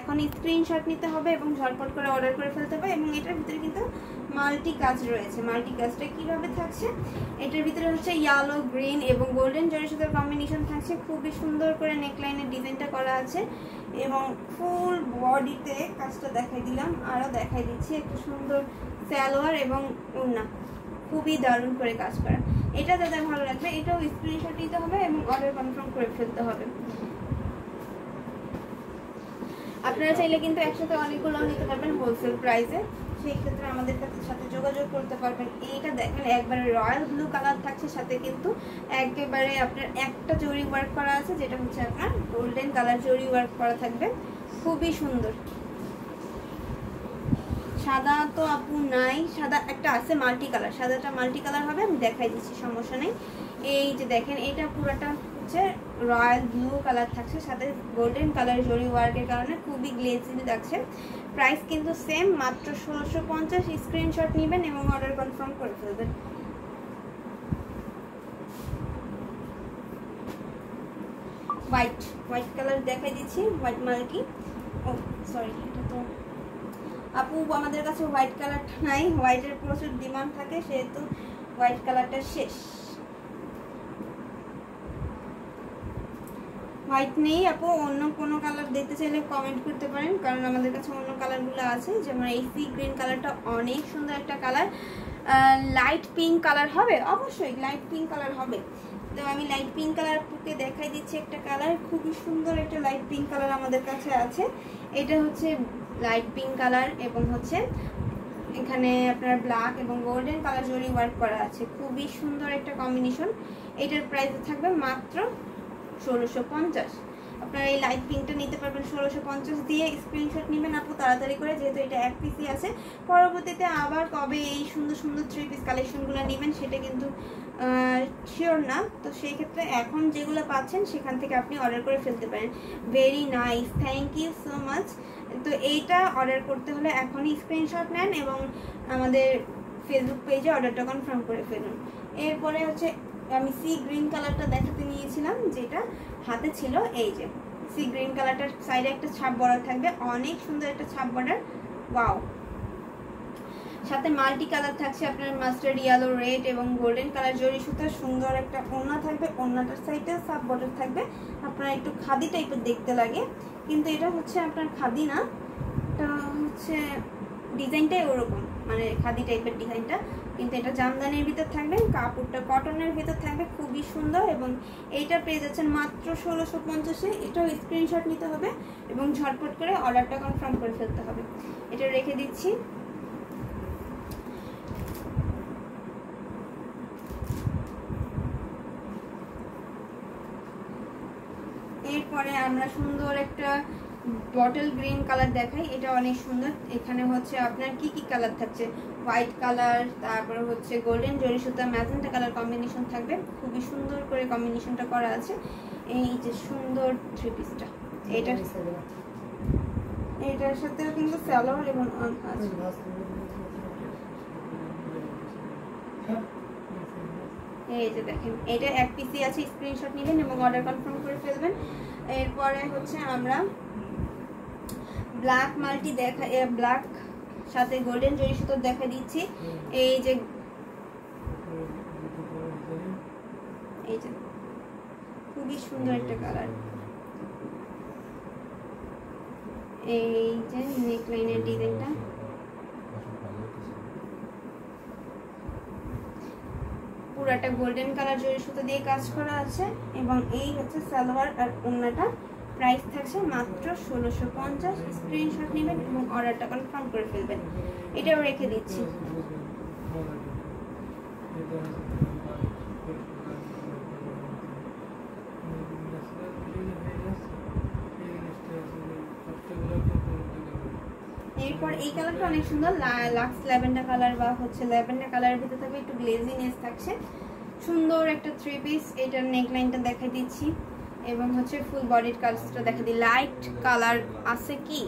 এখন স্ক্রিনশট নিতে হবে এবং ঝটপট করে অর্ডার করে ফেলতে হবে। এবং এটার ভিতরে কিন্তু মাল্টি কাজ রয়েছে। মাল্টি কাজটা কিভাবে থাকছে, এটার ভিতরে হচ্ছে ইয়েলো, গ্রিন এবং গোল্ডেন জরি সুতার কম্বিনেশন থাকছে। খুবই সুন্দর করে নেকলাইনের ডিজাইনটা করা আছে এবং ফুল বডিতে কাজটা দেখাই দিলাম, আরও দেখাই দিচ্ছি একটা সুন্দর সালোয়ার এবং ওড়না, খুবই দারুণ করে কাজ করা। এটা যাদের ভালো লাগবে এটাও স্ক্রিনশট নিতে হবে এবং অর্ডার কনফার্ম করে ফেলতে হবে। আপনারা চাইলে কিন্তু একসাথে অনেকগুলো নিতে পারবেন হোলসেল প্রাইসে, সেই ক্ষেত্রে আমাদের সাথে যোগাযোগ করতে পারবেন। এইটা দেখেন একবারে রয়্যাল ব্লু কালার থাকছে, সাথে কিন্তু একেবারে আপনার একটা জরি ওয়ার্ক করা আছে, যেটা হচ্ছে আপনার গোল্ডেন কালার জরি ওয়ার্ক করা থাকবে, খুবই সুন্দর। সাদা তো আপু নাই, সাদা একটা আছে মাল্টি কালার, সাদাটা মাল্টি কালার হবে, আমি দেখাই দিচ্ছি, সমস্যা নেই। এই যে দেখেন এটা পুরোটা হচ্ছে রয়্যাল ব্লু কালার থাকছে, সাথে গোল্ডেন কালার জরি ওয়ার্কের কারণে খুবই গ্লেজি লাগছে। প্রাইস কিন্তু সেম, মাত্র 1650। স্ক্রিনশট নেবেন এবং অর্ডার কনফার্ম করে ফেলবেন। হোয়াইট কালার দেখাই দিচ্ছি, হোয়াইট মাল্টি। ও সরি, এটা তো আপু আমাদের কাছে হোয়াইট কালারটা নাই, হোয়াইটের প্রচুর ডিমান্ড থাকে, সেহেতু হোয়াইট কালারটা শেষ। হোয়াইট নেই আপু, অন্য কোনো কালার দেখতে চাইলে কমেন্ট করতে পারেন, কারণ আমাদের কাছে অন্য কালারগুলো আছে। যেমন এই সি গ্রিন কালারটা অনেক সুন্দর একটা কালার। লাইট পিঙ্ক কালার হবে, অবশ্যই লাইট পিঙ্ক কালার হবে। তো আমি লাইট পিঙ্ক কালার আপুকে দেখাই দিচ্ছি একটা কালার, খুবই সুন্দর একটা লাইট পিঙ্ক কালার আমাদের কাছে আছে। এটা হচ্ছে লাইট পিঙ্ক কালার এবং হচ্ছে এখানে আপনার ব্ল্যাক এবং গোল্ডেন কালার জরি ওয়ার্ক করা আছে, খুবই সুন্দর একটা কম্বিনেশন। এটার প্রাইস থাকবে মাত্র 1650। আপনারা এই লাইট পিঙ্কটা নিতে পারবেন 1650 দিয়ে। স্ক্রিনশট নেবেন আপু তাড়াতাড়ি করে, যেহেতু এটা এক পিসই আছে। পরবর্তীতে আবার কবে এই সুন্দর সুন্দর 3 পিস কালেকশনগুলো নেবেন সেটা কিন্তু শিওর না, তো সেই ক্ষেত্রে এখন যেগুলো পাচ্ছেন সেখান থেকে আপনি অর্ডার করে ফেলতে পারেন। Very nice, thank you so much. তো এইটা অর্ডার করতে হলে এখনই স্ক্রিনশট নেন এবং আমাদের ফেসবুক পেজে অর্ডারটা কনফার্ম করে ফেলুন। এরপরে হচ্ছে আমি সি গ্রিন কালারটা দেখাতে নিয়েছিলাম, যেটা হাতে ছিল। এই যে সি গ্রিন কালারটার সাইডে একটা ছাপ বর্ডার থাকবে, অনেক সুন্দর একটা ছাপ বর্ডার, ওয়াও। সাথে মাল্টি কালার থাকছে আপনার মাস্টার্ড, ইয়েলো, রেড এবং গোল্ডেন কালার জরি সুতার সুন্দর একটা ওড়না থাকবে। ওড়নাটার সাইডে ছাপ বর্ডার থাকবে, আপনার একটু খাদি টাইপের দেখতে লাগে, কিন্তু এটা হচ্ছে আপনার খাদি না, এটা হচ্ছে ডিজাইনটাই ওরকম, মানে খাদি টাইপের ডিজাইনটা, কিন্তু এটা জামদানির ভিতর থাকবে, কাপড়টা কটনের ভিতর থাকবে, খুবই সুন্দর। এবং এইটা পেয়ে যাচ্ছেন মাত্র 1650-এ। এটাও স্ক্রিনশট নিতে হবে এবং ঝটপট করে অর্ডারটা কনফার্ম করে ফেলতে হবে। এটা রেখে দিচ্ছি। এরপরে আমরা সুন্দর একটা বটল গ্রিন কালার দেখাই, এটা অনেক সুন্দর। এখানে হচ্ছে আপনার কি কি কালার থাকছে, হোয়াইট কালার, তারপরে হচ্ছে গোল্ডেন জরি সুতা, ম্যাজেন্টা কালার কম্বিনেশন থাকবে, খুবই সুন্দর করে কম্বিনেশনটা করা আছে। এই যে সুন্দর 3 পিসটা, এটার সাথেও কিন্তু সালোয়ার এবং এই যে দেখেন এটা এক পিসই আছে। স্ক্রিনশট নেবেন এবং অর্ডার কনফার্ম করে ফেলবেন। এরপরে হচ্ছে আমরা ব্ল্যাক মাল্টি ব্ল্যাক সাথে গোল্ডেন জরি সুতো দেখা দিচ্ছি। এই যে খুবই সুন্দর একটা কালার। এই যে নেকলাইনের ডিজাইনটা পুরাটা গোল্ডেন কালার জরি সুতো দিয়ে কাজ করা আছে এবং এই হচ্ছে সালোয়ার আর ওড়নাটা। প্রাইস থাকছে মাত্র 1650। স্ক্রিনশট নেবেন এবং অর্ডারটা কনফার্ম করে ফেলবেন। এটাও রেখে দিচ্ছি। এরপর এই কালারটা অনেক সুন্দর, লাক্স ল্যাভেন্ডার কালার বা হচ্ছে ল্যাভেন্ডার কালারের ভিতরে থাকবে, একটু গ্লেজিনেস থাকছে, সুন্দর একটা 3 পিস। এটার নেকলাইনটা দেখাই দিচ্ছি। এবং হচ্ছে ফুল বডির কালারটা দেখা দিই। লাইট কালার আছে কি,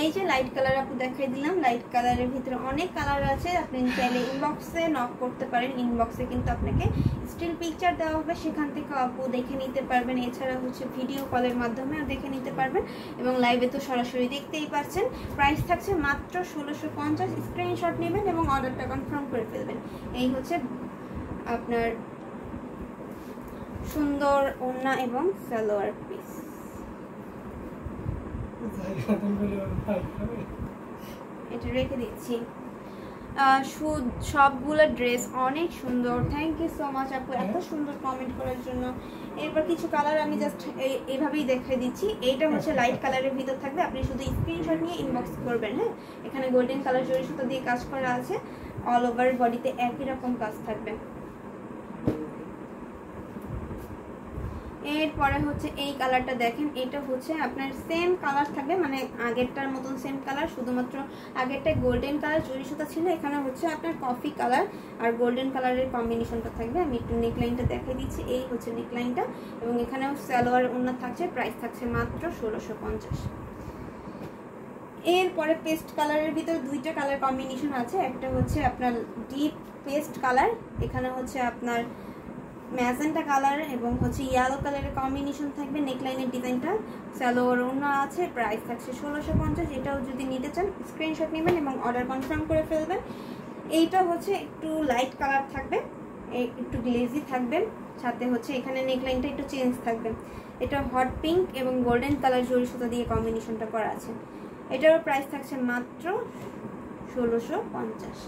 এই যে লাইট কালার আপু দেখাই দিলাম। লাইট কালারের ভিতরে অনেক কালার আছে, আপনি চাইলে ইনবক্সে নক করতে পারেন। ইনবক্সে কিন্তু আপনাকে স্টিল পিকচার দেওয়া হবে, সেখান থেকে আপু দেখে নিতে পারবেন। এছাড়া হচ্ছে ভিডিও কলের মাধ্যমেও দেখে নিতে পারবেন এবং লাইভে তো সরাসরি দেখতেই পাচ্ছেন। প্রাইস থাকছে মাত্র 1650। স্ক্রিনশট নেবেন এবং অর্ডারটা কনফার্ম করে ফেলবেন। এই হচ্ছে আপনার সুন্দর ওড়না এবং সালোয়ার পিস। এটা রেখে দিচ্ছি। সবগুলো ড্রেস অনেক সুন্দর। থ্যাংক ইউ সো মাচ আপু এত সুন্দর কমেন্ট করার জন্য। এরপর কিছু কালার আমি জাস্ট এইভাবেই দেখাই দিচ্ছি। এইটা হচ্ছে লাইট কালারের ভিতর থাকবে, আপনি শুধু স্ক্রিনশট নিয়ে ইনবক্স করবেন। হ্যাঁ, এখানে গোল্ডেন কালার জরি সুতো দিয়ে কাজ করা আছে, অল ওভার বডিতে একই রকম কাজ থাকবে। এরপরে হচ্ছে এই কালারটা দেখেন, এটা হচ্ছে আপনার সেম কালার থাকবে, মানে আগেরটার মতন সেম কালার, শুধুমাত্র আগেরটায় গোল্ডেন কালার জরি সুতা ছিল, এখানে হচ্ছে আপনার কফি কালার আর গোল্ডেন কালারের কম্বিনেশনটা থাকবে। আমি একটু নেকলাইনটা দেখাই দিচ্ছি। এই হচ্ছে নেকলাইনটা এবং এখানেও সালোয়ার ওড়না থাকছে। প্রাইস থাকছে মাত্র 1650। এরপরে পেস্ট কালারের ভিতরে দুইটা কালার কম্বিনেশন আছে। একটা হচ্ছে আপনার ডিপ পেস্ট কালার, এখানে হচ্ছে আপনার ম্যাজেন্টা কালার এবং হচ্ছে ইয়েলো কালারের কম্বিনেশন থাকবে। নেকলাইনের ডিজাইনটা সালোয়ার ওড়না আছে। প্রাইস থাকছে 1650। এটাও যদি নিতে চান স্ক্রিনশট নেবেন এবং অর্ডার কনফার্ম করে ফেলবেন। এইটা হচ্ছে একটু লাইট কালার থাকবে, একটু গ্লেজি থাকবে, সাথে হচ্ছে এখানে নেকলাইনটা একটু চেঞ্জ থাকবে। এটা হট পিঙ্ক এবং গোল্ডেন কালার জরি সুতা দিয়ে কম্বিনেশনটা করা আছে। এটারও প্রাইস থাকছে মাত্র 1650।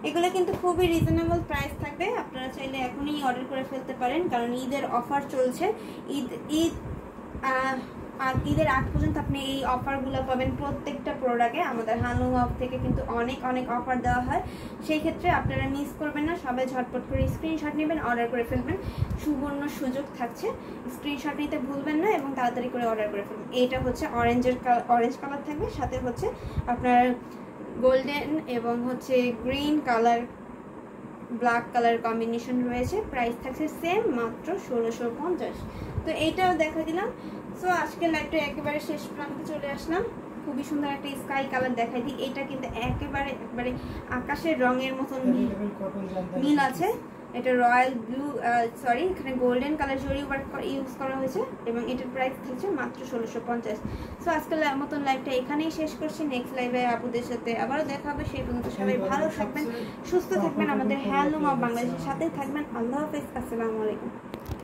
এগুলো কিন্তু খুবই রিজনেবল প্রাইস থাকবে, আপনারা চাইলে এখনই অর্ডার করে ফেলতে পারেন, কারণ ঈদের অফার চলছে। ঈদের আগ পর্যন্ত আপনি এই অফারগুলো পাবেন প্রত্যেকটা প্রোডাক্টে। আমাদের হানু অফ থেকে কিন্তু অনেক অনেক অফার দেওয়া হয়, সেই ক্ষেত্রে আপনারা মিস করবেন না। সবাই ঝটপট করে স্ক্রিনশট নেবেন, অর্ডার করে ফেলবেন। সুবর্ণ সুযোগ থাকছে, স্ক্রিনশট নিতে ভুলবেন না এবং তাড়াতাড়ি করে অর্ডার করে ফেলবেন। এইটা হচ্ছে অরেঞ্জ কালার থাকবে, সাথে হচ্ছে আপনার গোল্ডেন এবং হচ্ছে green colour, black colour combination রয়েছে। প্রাইস থাকছে সেম মাত্র 1650। তো এইটাও দেখা দিলাম। সো আজকের লাইভটা একেবারে শেষ প্রান্তে চলে আসলাম। খুবই সুন্দর একটা স্কাই কালার দেখাই দিই। এটা কিন্তু একেবারে আকাশের রঙের মতন মিল আছে। এটা রয়্যাল ব্লু, সরি এখানে গোল্ডেন কালার জরি ওয়ার্ক ইউজ করা হয়েছে এবং এটার প্রাইস থাকছে মাত্র 1650। সো আজকের মতন লাইভটা এখানেই শেষ করছি। নেক্সট লাইভে আপুদের সাথে আবারও দেখা হবে। সেই পর্যন্ত সবাই ভালো থাকবেন, সুস্থ থাকবেন, আমাদের হ্যান্ডলুম অফ বাংলাদেশের সাথেই থাকবেন। আল্লাহ হাফেজ, আসসালামু আলাইকুম।